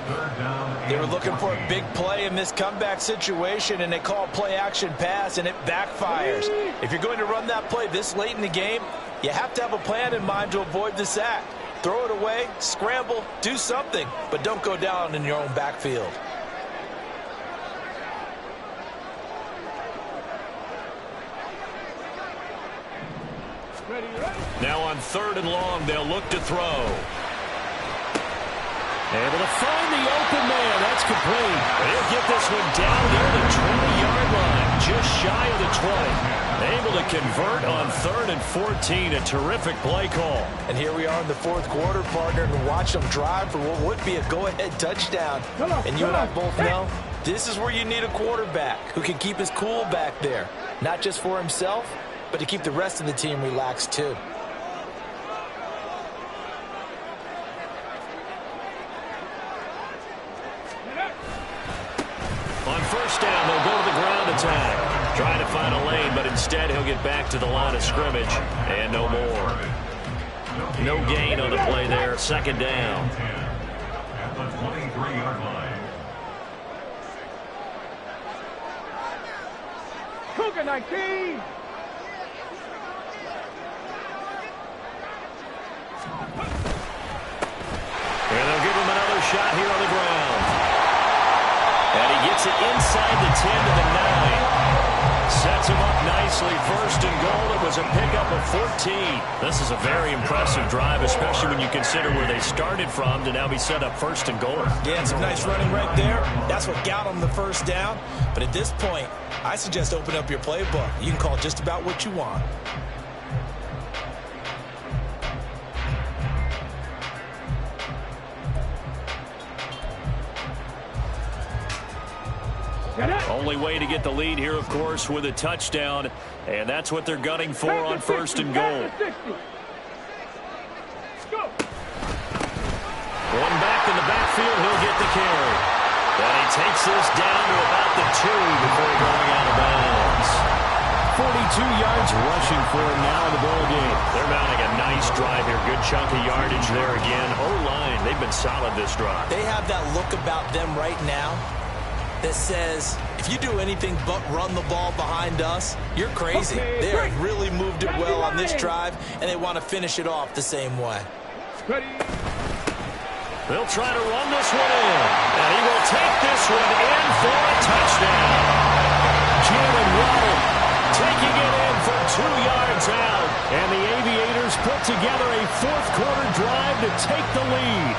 They were looking for a big play in this comeback situation, and they call play action pass, and it backfires. If you're going to run that play this late in the game, you have to have a plan in mind to avoid the sack. Throw it away, scramble, do something, but don't go down in your own backfield. Ready, ready. Now on 3rd and long, they'll look to throw. Able to find the open man. That's complete. They'll get this one down near the 20-yard line, just shy of the 20. Able to convert on 3rd and 14. A terrific play call. And here we are in the 4th quarter, partner, and watch them drive for what would be a go-ahead touchdown. And you and I both know this is where you need a quarterback who can keep his cool back there, not just for himself, but to keep the rest of the team relaxed too. On first down, they'll go to the ground attack. Trying to find a lane, but instead he'll get back to the line of scrimmage. And no more. No gain on the play there. 2nd down. At the 23-yard line. Cougar 19. And they'll give him another shot here on the ground. And he gets it inside the 10 to the 9. Sets him up nicely. 1st and goal. It was a pickup of 14. This is a very impressive drive, especially when you consider where they started from to now be set up 1st and goal. Yeah, and some nice running right there. That's what got them the first down. But at this point, I suggest open up your playbook. You can call just about what you want. Only way to get the lead here, of course, with a touchdown. And that's what they're gunning for on 1st and goal. One back in the backfield, he'll get the carry. And he takes this down to about the 2 before going out of bounds. yards rushing for him now in the ball game. They're mounting a nice drive here. Good chunk of yardage there again. O-line, they've been solid this drive. They have that look about them right now that says, if you do anything but run the ball behind us, you're crazy. They have really moved it well on this drive, and they want to finish it off the same way. They'll try to run this one in, and he will take this one in for a touchdown. Jalen Waddle taking it in for 2 yards out, and the Aviators put together a fourth-quarter drive to take the lead.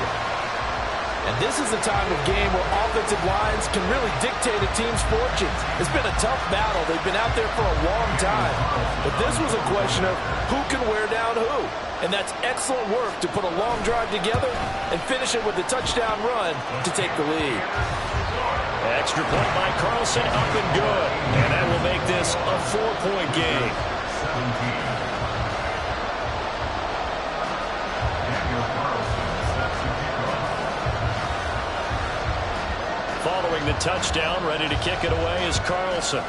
And this is the time of game where offensive lines can really dictate a team's fortunes. It's been a tough battle. They've been out there for a long time. But this was a question of who can wear down who. And that's excellent work to put a long drive together and finish it with a touchdown run to take the lead. Extra point by Carlson, up and good. And that will make this a 4-point game. Following the touchdown, ready to kick it away is Carlson.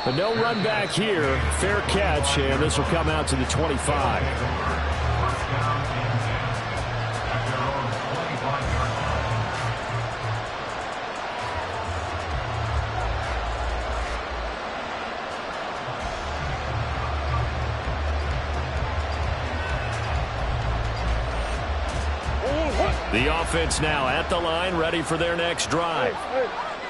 But no run back here. Fair catch, and this will come out to the 25. The offense now at the line, ready for their next drive.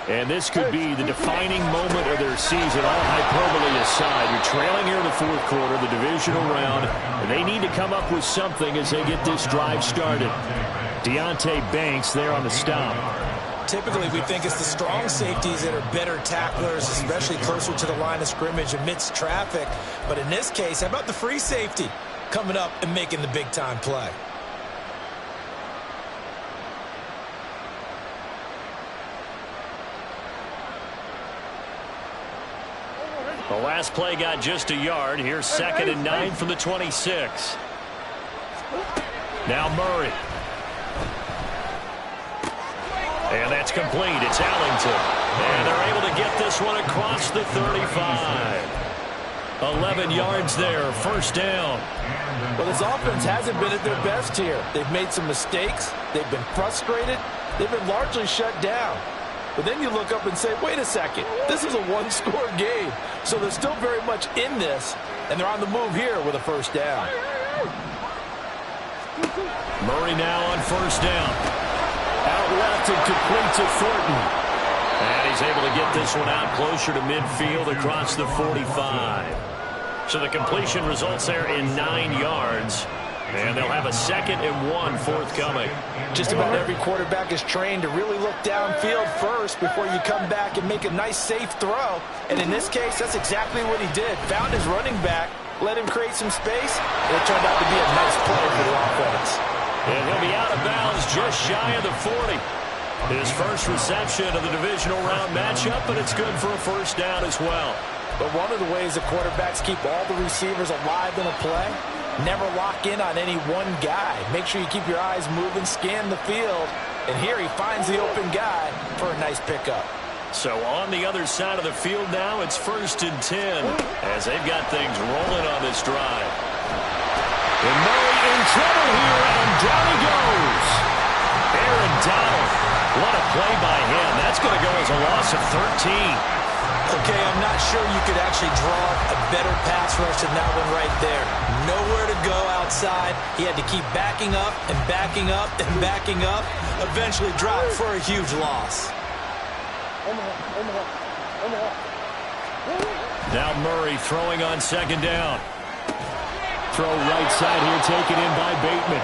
And this could be the defining moment of their season, all hyperbole aside. You're trailing here in the fourth quarter, the divisional round, and they need to come up with something as they get this drive started. Deonte Banks there on the stop. Typically, we think it's the strong safeties that are better tacklers, especially closer to the line of scrimmage amidst traffic. But in this case, how about the free safety coming up and making the big-time play? The last play got just a yard. Here's 2nd and 9 from the 26. Now Murray. And that's complete. It's Allington. And they're able to get this one across the 35. 11 yards there. First down. Well, this offense hasn't been at their best here. They've made some mistakes. They've been frustrated. They've been largely shut down. But then you look up and say, wait a second, this is a one-score game. So they're still very much in this, and they're on the move here with a first down. Murray now on first down. Out left and complete to Thornton. And he's able to get this one out closer to midfield across the 45. So the completion results there in 9 yards. And they'll have a 2nd and 1 forthcoming. Just about every quarterback is trained to really look downfield first before you come back and make a nice, safe throw. And in this case, that's exactly what he did. Found his running back, let him create some space, and it turned out to be a nice play for the offense. And he'll be out of bounds just shy of the 40. His first reception of the divisional round matchup, and it's good for a first down as well. But one of the ways the quarterbacks keep all the receivers alive in a play, never lock in on any one guy. Make sure you keep your eyes moving, scan the field. And here he finds the open guy for a nice pickup. So on the other side of the field now, it's 1st and 10 as they've got things rolling on this drive. And Murray in trouble here, and down he goes. Aaron Donald, what a play by him. That's going to go as a loss of 13. Okay, I'm not sure you could actually draw a better pass rush than that one right there. Nowhere to go outside. He had to keep backing up and backing up and backing up. Eventually dropped for a huge loss. Now Murray throwing on 2nd down. Throw right side here taken in by Bateman.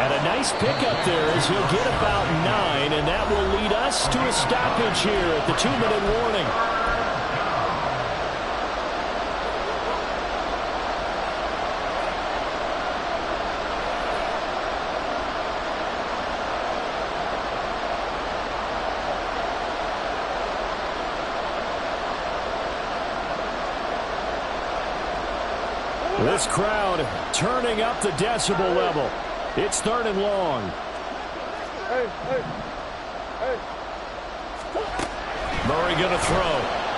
And a nice pickup there as he'll get about 9, and that will lead us to a stoppage here at the 2-minute warning. This crowd turning up the decibel level. It's 3rd and long. Murray going to throw.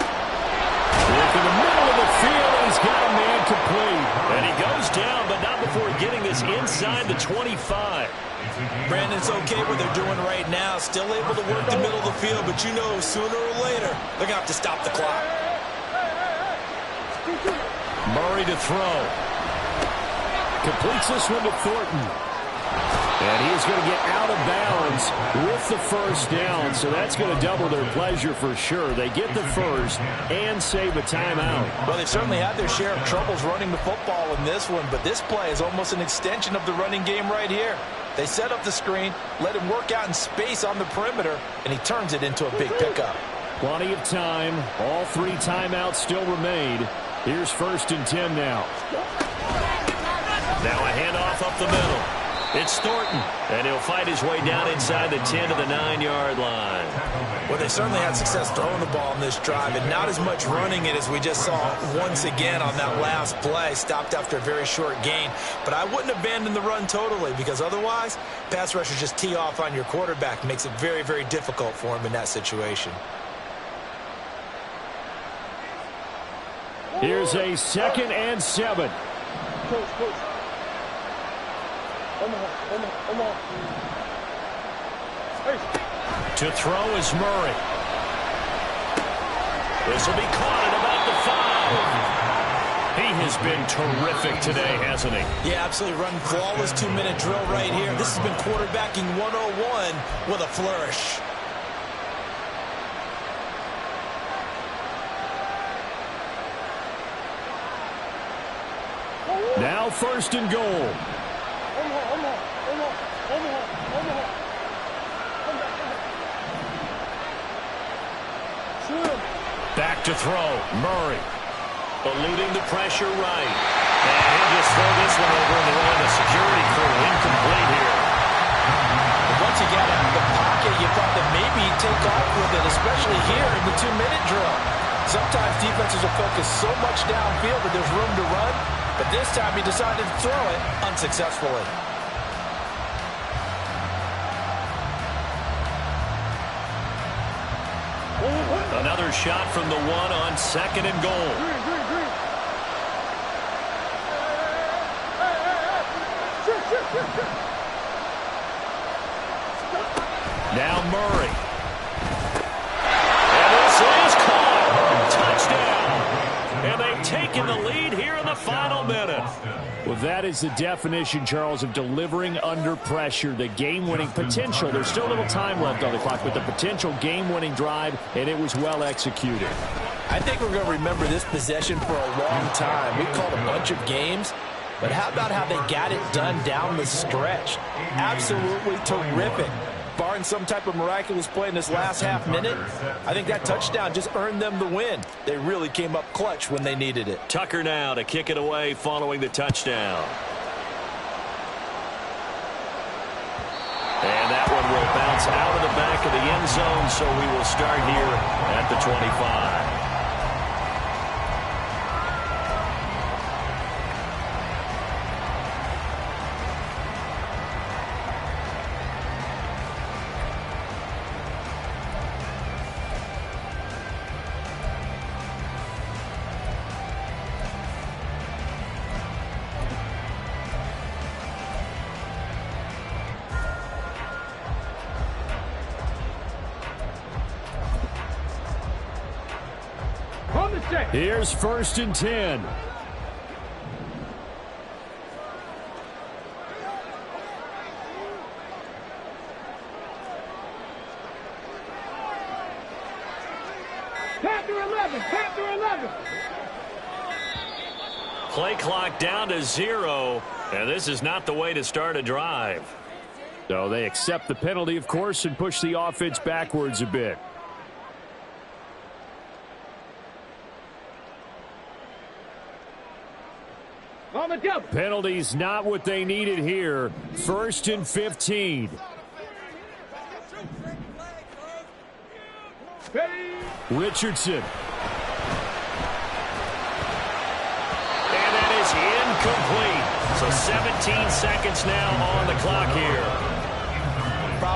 Look in the middle of the field, he's got a man complete. And he goes down, but not before getting this inside the 25. Brandon, it's okay what they're doing right now. Still able to work the middle of the field, but you know sooner or later they're going to have to stop the clock. Murray to throw. Completes this one to Thornton. And he is going to get out of bounds with the first down, so that's going to double their pleasure for sure. They get the first and save a timeout. Well, they've certainly had their share of troubles running the football in this one, but this play is almost an extension of the running game right here. They set up the screen, let him work out in space on the perimeter, and he turns it into a big pickup. Plenty of time. All 3 timeouts still remain. Here's 1st and 10 now. Now a handoff up the middle. It's Thornton, and he'll fight his way down inside the 10 to the 9-yard line. Well, they certainly had success throwing the ball in this drive, and not as much running it as we just saw once again on that last play. Stopped after a very short gain. But I wouldn't abandon the run totally, because otherwise, pass rushers just tee off on your quarterback. Makes it very, very difficult for him in that situation. Here's a 2nd and 7. To throw is Murray. This will be caught at about the 5. He has been terrific today, hasn't he? Yeah, absolutely. Running flawless 2-minute drill right here. This has been quarterbacking 101 with a flourish. Now 1st and goal. Back to throw. Murray. Eluding the pressure right. And he'll just throw this one over in the line of security crew. Incomplete here. Once you got out of the pocket, you thought that maybe he'd take off with it, especially here in the 2-minute drill. Sometimes defenses will focus so much downfield that there's room to run, but this time he decided to throw it unsuccessfully. Another shot from the 1 on 2nd and goal. Now Murray. And this is caught. Touchdown. And they've taken the lead here in the final minute. Well, that is the definition, Charles, of delivering under pressure. The game-winning potential. There's still a little time left on the clock, but the potential game-winning drive, and it was well executed. I think we're going to remember this possession for a long time. We've called a bunch of games, but how about how they got it done down the stretch? Absolutely terrific. Barring some type of miraculous play in this last half minute, I think that touchdown just earned them the win. They really came up clutch when they needed it. Tucker now to kick it away following the touchdown. And that one will bounce out of the back of the end zone, so we will start here at the 25. Here's 1st and 10. Panther 11, Panther 11. Play clock down to 0, and this is not the way to start a drive. So they accept the penalty, of course, and push the offense backwards a bit. On the double. Penalties not what they needed here. 1st and 15. Richardson. And that is incomplete. So 17 seconds now on the clock here.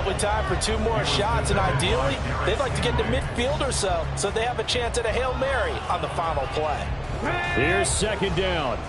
Probably time for 2 more shots, and ideally, they'd like to get to midfield or so they have a chance at a Hail Mary on the final play. Here's second down.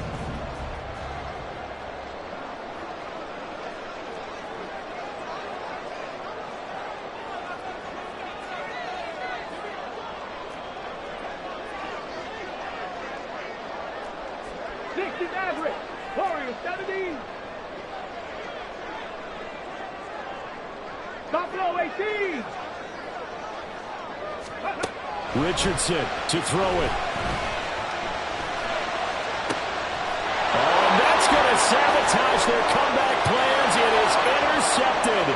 Richardson to throw it. Oh, and that's going to sabotage their comeback plans. It is intercepted.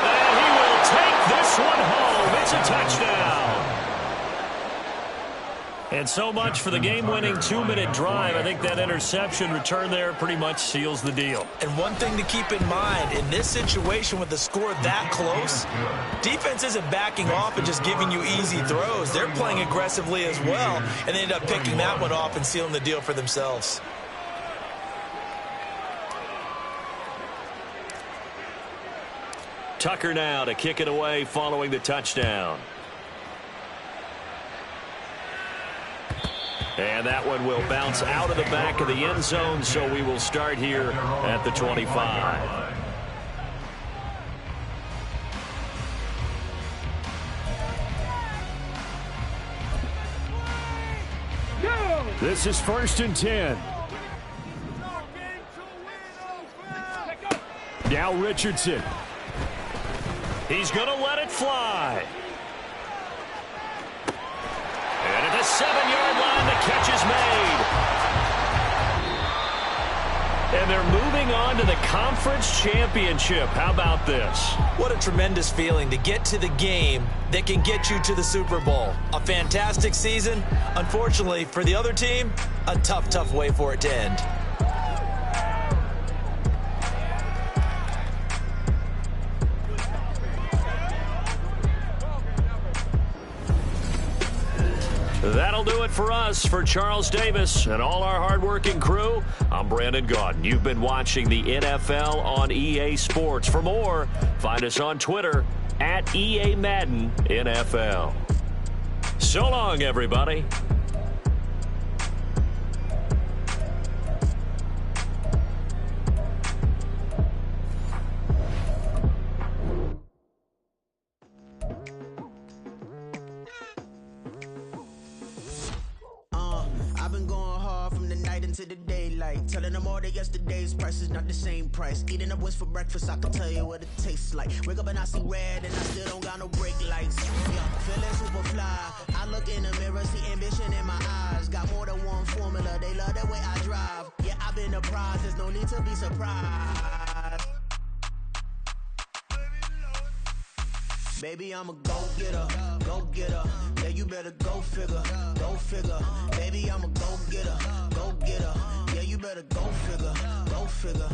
And he will take this one home. It's a touchdown. And so much for the game-winning 2-minute drive. I think that interception return there pretty much seals the deal. And one thing to keep in mind, in this situation with the score that close, defense isn't backing off and just giving you easy throws. They're playing aggressively as well, and they end up picking that one off and sealing the deal for themselves. Tucker now to kick it away following the touchdown. And that one will bounce out of the back of the end zone, so we will start here at the 25. This is 1st and 10. Now Richardson. He's going to let it fly. And at the 7-yard line, the catch is made. And they're moving on to the conference championship. How about this? What a tremendous feeling to get to the game that can get you to the Super Bowl. A fantastic season. Unfortunately, for the other team, a tough, tough way for it to end. That'll do it for us. For Charles Davis and all our hardworking crew, I'm Brandon Gaudin. You've been watching the NFL on EA Sports. For more, find us on Twitter at EA Madden NFL. So long, everybody. To the daylight, telling them all that yesterday's price is not the same price. Eating up what's for breakfast, I can tell you what it tastes like. Wake up and I see red and I still don't got no brake lights. Yeah, feeling super fly. I look in the mirror, see ambition in my eyes. Got more than one formula, they love the way I drive. Yeah, I've been a prize, there's no need to be surprised. Baby, I'm a go-getter, go-getter. Yeah, you better go figure, go figure. Baby, I'm a go-getter, go-getter. Yeah, you better go figure, go figure.